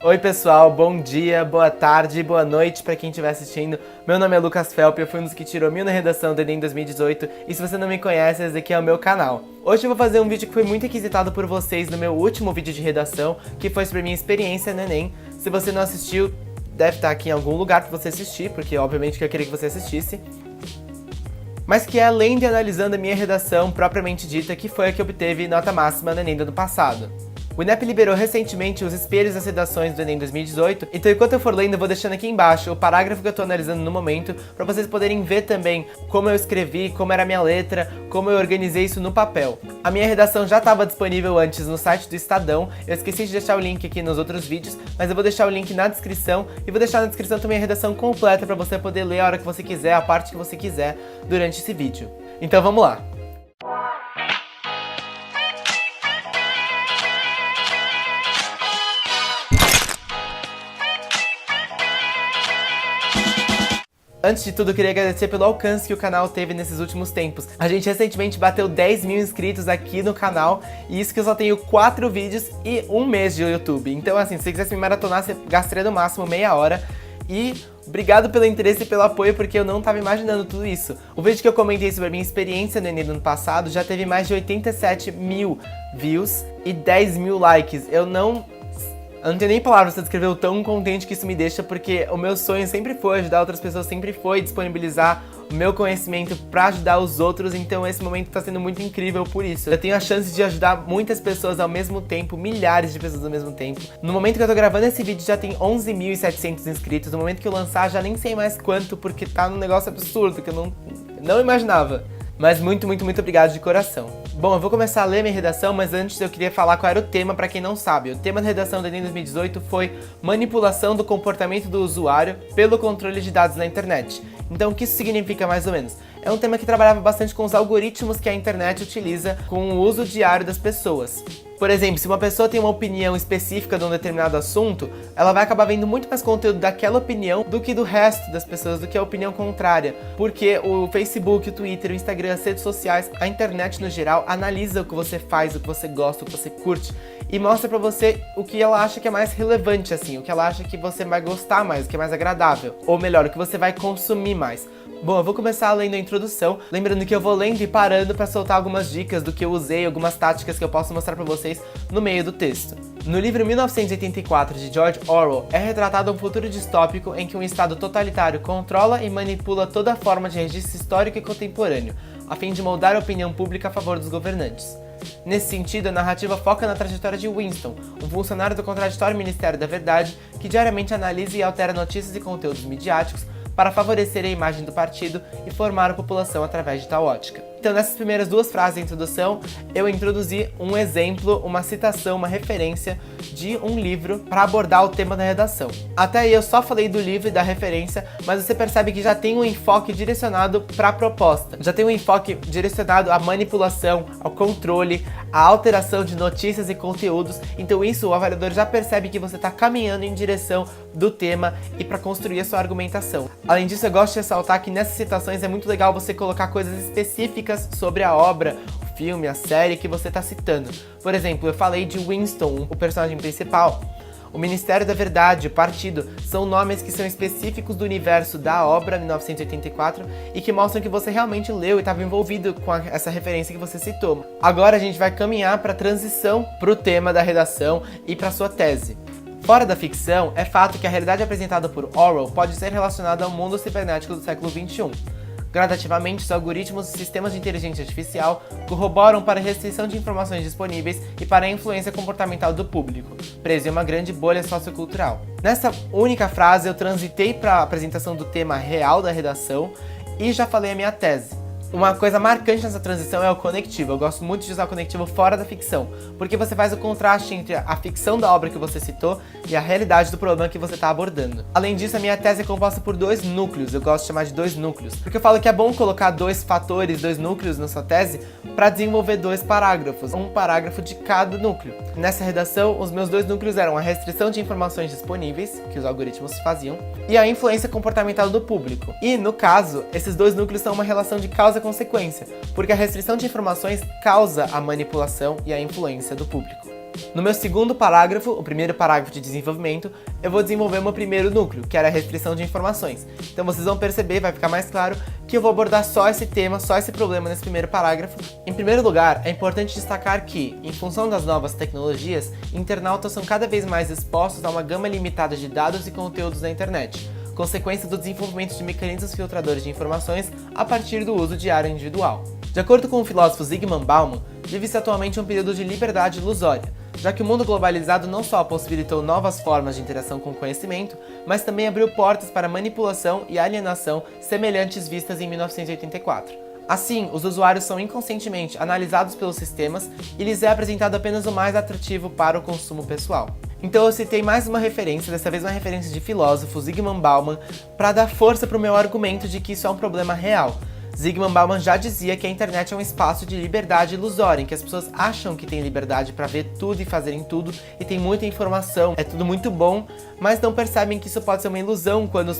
Oi pessoal, bom dia, boa tarde, boa noite pra quem estiver assistindo. Meu nome é Lucas Felp, eu fui um dos que tirou 1000 na redação do Enem 2018 e se você não me conhece, esse aqui é o meu canal. Hoje eu vou fazer um vídeo que foi muito requisitado por vocês no meu último vídeo de redação, que foi sobre minha experiência no Enem. Se você não assistiu, deve estar aqui em algum lugar pra você assistir, porque obviamente que eu queria que você assistisse. Mas que é além de analisando a minha redação propriamente dita, que foi a que obteve nota máxima no Enem do ano passado. O INEP liberou recentemente os espelhos das redações do Enem 2018, então enquanto eu for lendo eu vou deixando aqui embaixo o parágrafo que eu tô analisando no momento, para vocês poderem ver também como eu escrevi, como era a minha letra, como eu organizei isso no papel. A minha redação já estava disponível antes no site do Estadão, eu esqueci de deixar o link aqui nos outros vídeos, mas eu vou deixar o link na descrição e vou deixar na descrição também a redação completa para você poder ler a hora que você quiser, a parte que você quiser durante esse vídeo. Então vamos lá! Antes de tudo, eu queria agradecer pelo alcance que o canal teve nesses últimos tempos. A gente recentemente bateu 10 mil inscritos aqui no canal, e isso que eu só tenho 4 vídeos e 1 mês de YouTube. Então assim, se você quisesse me maratonar, você gastaria no máximo meia hora. E obrigado pelo interesse e pelo apoio, porque eu não tava imaginando tudo isso. O vídeo que eu comentei sobre a minha experiência no Enem do ano passado já teve mais de 87 mil views e 10 mil likes. Eu não tenho nem palavras pra descrever o tão contente que isso me deixa, porque o meu sonho sempre foi ajudar outras pessoas, sempre foi disponibilizar o meu conhecimento pra ajudar os outros, então esse momento tá sendo muito incrível por isso. Eu tenho a chance de ajudar muitas pessoas ao mesmo tempo, milhares de pessoas ao mesmo tempo. No momento que eu tô gravando esse vídeo já tem 11.700 inscritos, no momento que eu lançar já nem sei mais quanto, porque tá num negócio absurdo que eu não imaginava. Mas muito obrigado de coração. Bom, eu vou começar a ler minha redação, mas antes eu queria falar qual era o tema pra quem não sabe. O tema da redação do Enem 2018 foi manipulação do comportamento do usuário pelo controle de dados na internet. Então o que isso significa mais ou menos? É um tema que trabalhava bastante com os algoritmos que a internet utiliza com o uso diário das pessoas. Por exemplo, se uma pessoa tem uma opinião específica de um determinado assunto, ela vai acabar vendo muito mais conteúdo daquela opinião do que do resto das pessoas, do que a opinião contrária. Porque o Facebook, o Twitter, o Instagram, as redes sociais, a internet no geral, analisa o que você faz, o que você gosta, o que você curte e mostra pra você o que ela acha que é mais relevante, assim, o que ela acha que você vai gostar mais, o que é mais agradável. Ou melhor, o que você vai consumir mais. Bom, eu vou começar lendo a introdução, lembrando que eu vou lendo e parando pra soltar algumas dicas do que eu usei, algumas táticas que eu posso mostrar pra vocês no meio do texto. No livro 1984 de George Orwell, é retratado um futuro distópico em que um estado totalitário controla e manipula toda forma de registro histórico e contemporâneo, a fim de moldar a opinião pública a favor dos governantes. Nesse sentido, a narrativa foca na trajetória de Winston, um funcionário do contraditório Ministério da Verdade que diariamente analisa e altera notícias e conteúdos midiáticos para favorecer a imagem do partido e formar a população através de tal ótica. Então, nessas primeiras 2 frases da introdução, eu introduzi um exemplo, uma citação, uma referência de um livro para abordar o tema da redação. Até aí eu só falei do livro e da referência, mas você percebe que já tem um enfoque direcionado para a proposta. Já tem um enfoque direcionado à manipulação, ao controle, à alteração de notícias e conteúdos. Então isso, o avaliador já percebe que você está caminhando em direção do tema e para construir a sua argumentação. Além disso, eu gosto de ressaltar que nessas citações é muito legal você colocar coisas específicas sobre a obra, o filme, a série que você está citando. Por exemplo, eu falei de Winston, o personagem principal. O Ministério da Verdade, o partido, são nomes que são específicos do universo da obra 1984 e que mostram que você realmente leu e estava envolvido com essa referência que você citou. Agora a gente vai caminhar para a transição para o tema da redação e para sua tese. Fora da ficção, é fato que a realidade apresentada por Orwell pode ser relacionada ao mundo cibernético do século XXI. Gradativamente, os algoritmos e sistemas de inteligência artificial corroboram para a restrição de informações disponíveis e para a influência comportamental do público, preso em uma grande bolha sociocultural. Nessa única frase, eu transitei para a apresentação do tema real da redação e já falei a minha tese. Uma coisa marcante nessa transição é o conectivo. Eu gosto muito de usar o conectivo fora da ficção, porque você faz o contraste entre a ficção da obra que você citou e a realidade do problema que você está abordando. Além disso, a minha tese é composta por 2 núcleos, eu gosto de chamar de 2 núcleos, porque eu falo que é bom colocar 2 fatores, 2 núcleos na sua tese para desenvolver 2 parágrafos, um parágrafo de cada núcleo. Nessa redação, os meus 2 núcleos eram a restrição de informações disponíveis, que os algoritmos faziam, e a influência comportamental do público. E, no caso, esses 2 núcleos são uma relação de causa-consequência, porque a restrição de informações causa a manipulação e a influência do público. No meu segundo parágrafo, o primeiro parágrafo de desenvolvimento, eu vou desenvolver o meu primeiro núcleo, que era a restrição de informações. Então vocês vão perceber, vai ficar mais claro, que eu vou abordar só esse tema, só esse problema nesse primeiro parágrafo. Em primeiro lugar, é importante destacar que, em função das novas tecnologias, internautas são cada vez mais expostos a uma gama limitada de dados e conteúdos na internet, consequência do desenvolvimento de mecanismos filtradores de informações a partir do uso diário individual. De acordo com o filósofo Zygmunt Bauman, vive-se atualmente um período de liberdade ilusória, já que o mundo globalizado não só possibilitou novas formas de interação com o conhecimento, mas também abriu portas para manipulação e alienação semelhantes vistas em 1984. Assim, os usuários são inconscientemente analisados pelos sistemas e lhes é apresentado apenas o mais atrativo para o consumo pessoal. Então eu citei mais uma referência, dessa vez uma referência de filósofo Zygmunt Bauman, para dar força para o meu argumento de que isso é um problema real. Zygmunt Bauman já dizia que a internet é um espaço de liberdade ilusória, em que as pessoas acham que têm liberdade para ver tudo e fazerem tudo, e tem muita informação, é tudo muito bom, mas não percebem que isso pode ser uma ilusão quando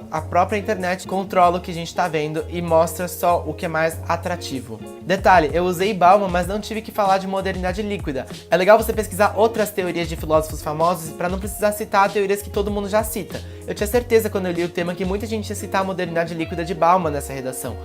a própria internet controla o que a gente está vendo e mostra só o que é mais atrativo. Detalhe, eu usei Bauman, mas não tive que falar de modernidade líquida. É legal você pesquisar outras teorias de filósofos famosos para não precisar citar teorias que todo mundo já cita. Eu tinha certeza quando eu li o tema que muita gente ia citar a modernidade líquida de Bauman nessa redação.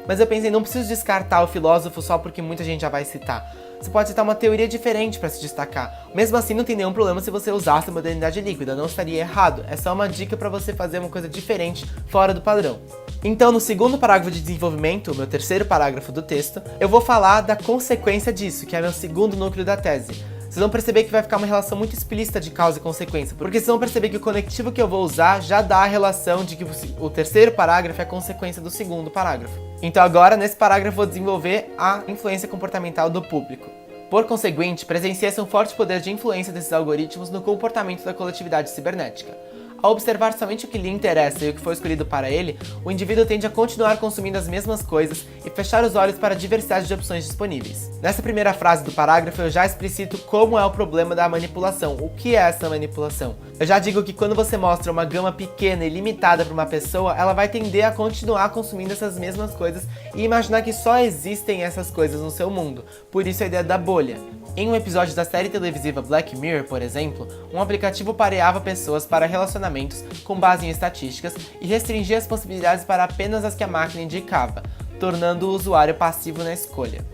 Mas eu pensei, não preciso descartar o filósofo só porque muita gente já vai citar. Você pode citar uma teoria diferente para se destacar. Mesmo assim, não tem nenhum problema se você usasse a modernidade líquida, não estaria errado. É só uma dica para você fazer uma coisa diferente, fora do padrão. Então, no segundo parágrafo de desenvolvimento, o meu terceiro parágrafo do texto, eu vou falar da consequência disso, que é meu segundo núcleo da tese. Vocês vão perceber que vai ficar uma relação muito explícita de causa e consequência, porque vocês vão perceber que o conectivo que eu vou usar já dá a relação de que o terceiro parágrafo é a consequência do segundo parágrafo. Então agora, nesse parágrafo, eu vou desenvolver a influência comportamental do público. Por conseguinte, presencia-se um forte poder de influência desses algoritmos no comportamento da coletividade cibernética. Ao observar somente o que lhe interessa e o que foi escolhido para ele, o indivíduo tende a continuar consumindo as mesmas coisas e fechar os olhos para a diversidade de opções disponíveis. Nessa primeira frase do parágrafo, eu já explicito como é o problema da manipulação, o que é essa manipulação. Eu já digo que quando você mostra uma gama pequena e limitada para uma pessoa, ela vai tender a continuar consumindo essas mesmas coisas e imaginar que só existem essas coisas no seu mundo. Por isso a ideia da bolha. Em um episódio da série televisiva Black Mirror, por exemplo, um aplicativo pareava pessoas para relacionamentos com base em estatísticas e restringia as possibilidades para apenas as que a máquina indicava, tornando o usuário passivo na escolha.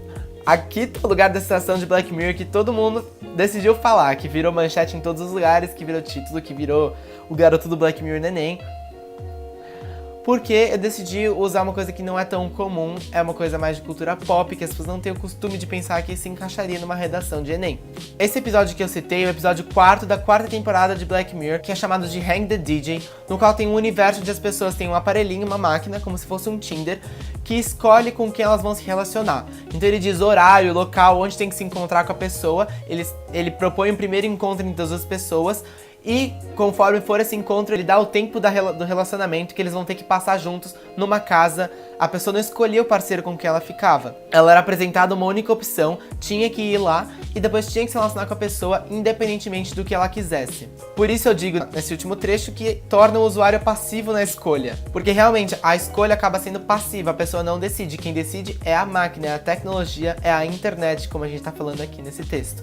Aqui tá o lugar da citação de Black Mirror que todo mundo decidiu falar, que virou manchete em todos os lugares, que virou título, que virou o garoto do Black Mirror neném. Porque eu decidi usar uma coisa que não é tão comum, é uma coisa mais de cultura pop, que as pessoas não têm o costume de pensar que se encaixaria numa redação de Enem. Esse episódio que eu citei é o episódio 4 da quarta temporada de Black Mirror, que é chamado de Hang the DJ, no qual tem um universo onde as pessoas têm um aparelhinho, uma máquina, como se fosse um Tinder, que escolhe com quem elas vão se relacionar. Então ele diz horário, local, onde tem que se encontrar com a pessoa, ele propõe um primeiro encontro entre as duas pessoas, e conforme for esse encontro, ele dá o tempo do relacionamento que eles vão ter que passar juntos numa casa. A pessoa não escolhia o parceiro com quem ela ficava. Ela era apresentada uma única opção, tinha que ir lá e depois tinha que se relacionar com a pessoa independentemente do que ela quisesse. Por isso eu digo nesse último trecho que torna o usuário passivo na escolha. Porque realmente a escolha acaba sendo passiva, a pessoa não decide. Quem decide é a máquina, é a tecnologia, é a internet, como a gente está falando aqui nesse texto.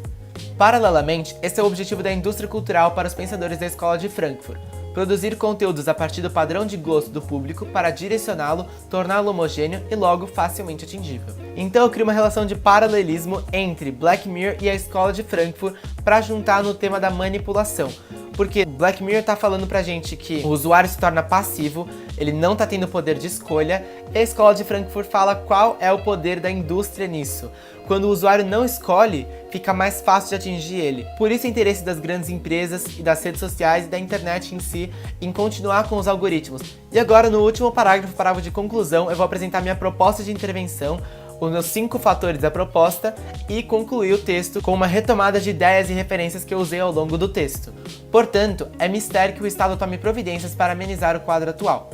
Paralelamente, esse é o objetivo da indústria cultural para os pensadores da Escola de Frankfurt: produzir conteúdos a partir do padrão de gosto do público para direcioná-lo, torná-lo homogêneo e logo facilmente atingível. Então eu crio uma relação de paralelismo entre Black Mirror e a Escola de Frankfurt para juntar no tema da manipulação. Porque Black Mirror tá falando pra gente que o usuário se torna passivo, ele não tá tendo poder de escolha, e a Escola de Frankfurt fala qual é o poder da indústria nisso. Quando o usuário não escolhe, fica mais fácil de atingir ele. Por isso o interesse das grandes empresas e das redes sociais e da internet em si em continuar com os algoritmos. E agora, no último parágrafo de conclusão, eu vou apresentar minha proposta de intervenção, os meus 5 fatores da proposta e concluir o texto com uma retomada de ideias e referências que eu usei ao longo do texto. Portanto, é mistério que o Estado tome providências para amenizar o quadro atual.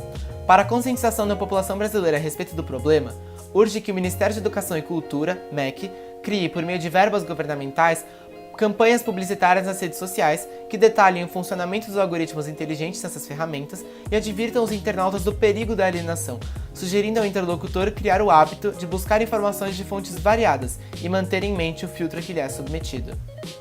Para a conscientização da população brasileira a respeito do problema, urge que o Ministério de Educação e Cultura, MEC, crie, por meio de verbas governamentais, campanhas publicitárias nas redes sociais que detalhem o funcionamento dos algoritmos inteligentes nessas ferramentas e advirtam os internautas do perigo da alienação, sugerindo ao interlocutor criar o hábito de buscar informações de fontes variadas e manter em mente o filtro que lhe é submetido.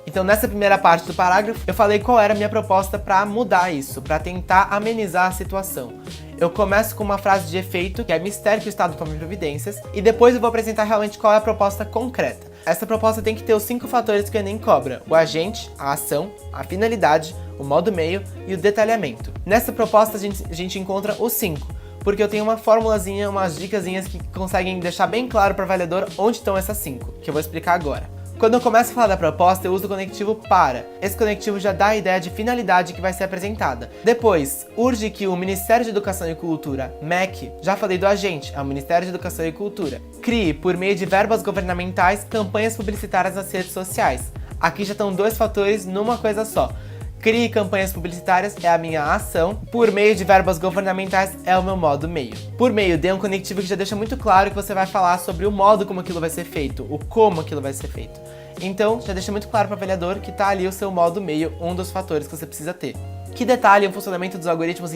Então, nessa primeira parte do parágrafo, eu falei qual era a minha proposta para mudar isso, para tentar amenizar a situação. Eu começo com uma frase de efeito, que é mistério que o Estado tome providências, e depois eu vou apresentar realmente qual é a proposta concreta. Essa proposta tem que ter os 5 fatores que o Enem cobra: o agente, a ação, a finalidade, o modo meio e o detalhamento. Nessa proposta a gente encontra os 5, porque eu tenho uma formulazinha, umas dicasinhas que conseguem deixar bem claro para o avaliador onde estão essas 5, que eu vou explicar agora. Quando eu começo a falar da proposta, eu uso o conectivo para. Esse conectivo já dá a ideia de finalidade que vai ser apresentada. Depois, urge que o Ministério de Educação e Cultura, MEC, já falei do agente, é o Ministério de Educação e Cultura, crie, por meio de verbas governamentais, campanhas publicitárias nas redes sociais. Aqui já estão 2 fatores numa coisa só. Crie campanhas publicitárias é a minha ação, por meio de verbas governamentais é o meu modo meio. Por meio, dê um conectivo que já deixa muito claro que você vai falar sobre o modo como aquilo vai ser feito, o como aquilo vai ser feito. Então, já deixa muito claro para o avaliador que tá ali o seu modo meio, um dos fatores que você precisa ter. Que detalhe o funcionamento dos algoritmos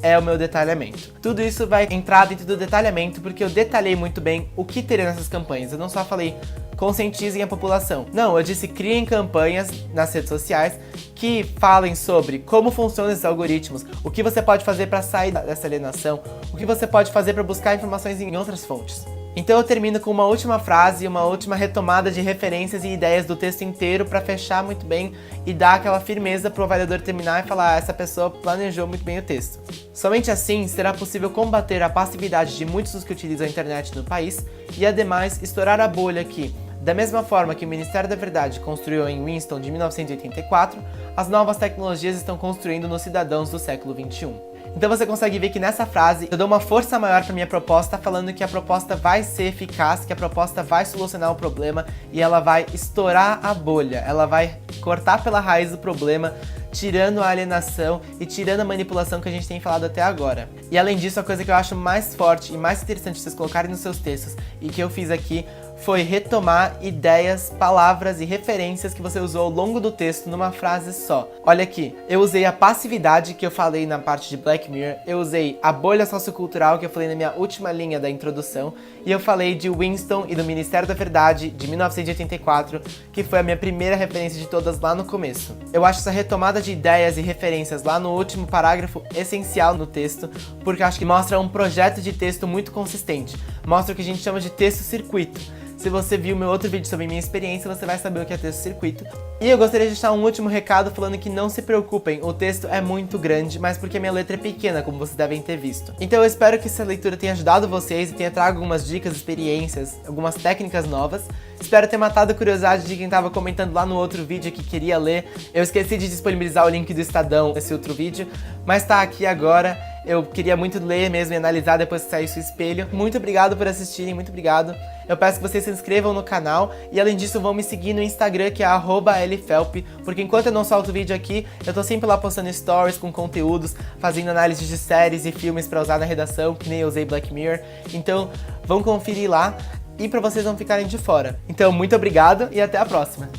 é o meu detalhamento. Tudo isso vai entrar dentro do detalhamento porque eu detalhei muito bem o que teria nessas campanhas. Eu não só falei conscientizem a população. Não, eu disse criem campanhas nas redes sociais que falem sobre como funcionam esses algoritmos, o que você pode fazer para sair dessa alienação, o que você pode fazer para buscar informações em outras fontes. Então eu termino com uma última frase, uma última retomada de referências e ideias do texto inteiro para fechar muito bem e dar aquela firmeza para o avaliador terminar e falar: essa pessoa planejou muito bem o texto. Somente assim será possível combater a passividade de muitos dos que utilizam a internet no país e, ademais, estourar a bolha que, da mesma forma que o Ministério da Verdade construiu em Winston de 1984, as novas tecnologias estão construindo nos cidadãos do século XXI. Então você consegue ver que nessa frase eu dou uma força maior para minha proposta, falando que a proposta vai ser eficaz, que a proposta vai solucionar o problema e ela vai estourar a bolha, ela vai cortar pela raiz o problema, tirando a alienação e tirando a manipulação que a gente tem falado até agora. E além disso, a coisa que eu acho mais forte e mais interessante vocês colocarem nos seus textos e que eu fiz aqui foi retomar ideias, palavras e referências que você usou ao longo do texto numa frase só. Olha aqui, eu usei a passividade que eu falei na parte de Black Mirror, eu usei a bolha sociocultural que eu falei na minha última linha da introdução, e eu falei de Winston e do Ministério da Verdade de 1984, que foi a minha primeira referência de todas lá no começo. Eu acho essa retomada de ideias e referências lá no último parágrafo essencial no texto, porque acho que mostra um projeto de texto muito consistente, mostra o que a gente chama de texto-circuito. Se você viu meu outro vídeo sobre minha experiência, você vai saber o que é texto-circuito. E eu gostaria de deixar um último recado falando que não se preocupem, o texto é muito grande, mas porque a minha letra é pequena, como vocês devem ter visto. Então eu espero que essa leitura tenha ajudado vocês e tenha trago algumas dicas, experiências, algumas técnicas novas. Espero ter matado a curiosidade de quem estava comentando lá no outro vídeo que queria ler. Eu esqueci de disponibilizar o link do Estadão nesse outro vídeo, mas tá aqui agora. Eu queria muito ler mesmo e analisar depois que saísse o espelho. Muito obrigado por assistirem, muito obrigado. Eu peço que vocês se inscrevam no canal e, além disso, vão me seguir no Instagram, que é @lfelp, porque enquanto eu não solto vídeo aqui, eu tô sempre lá postando stories com conteúdos, fazendo análises de séries e filmes pra usar na redação, que nem eu usei Black Mirror. Então, vão conferir lá e pra vocês não ficarem de fora. Então, muito obrigado e até a próxima!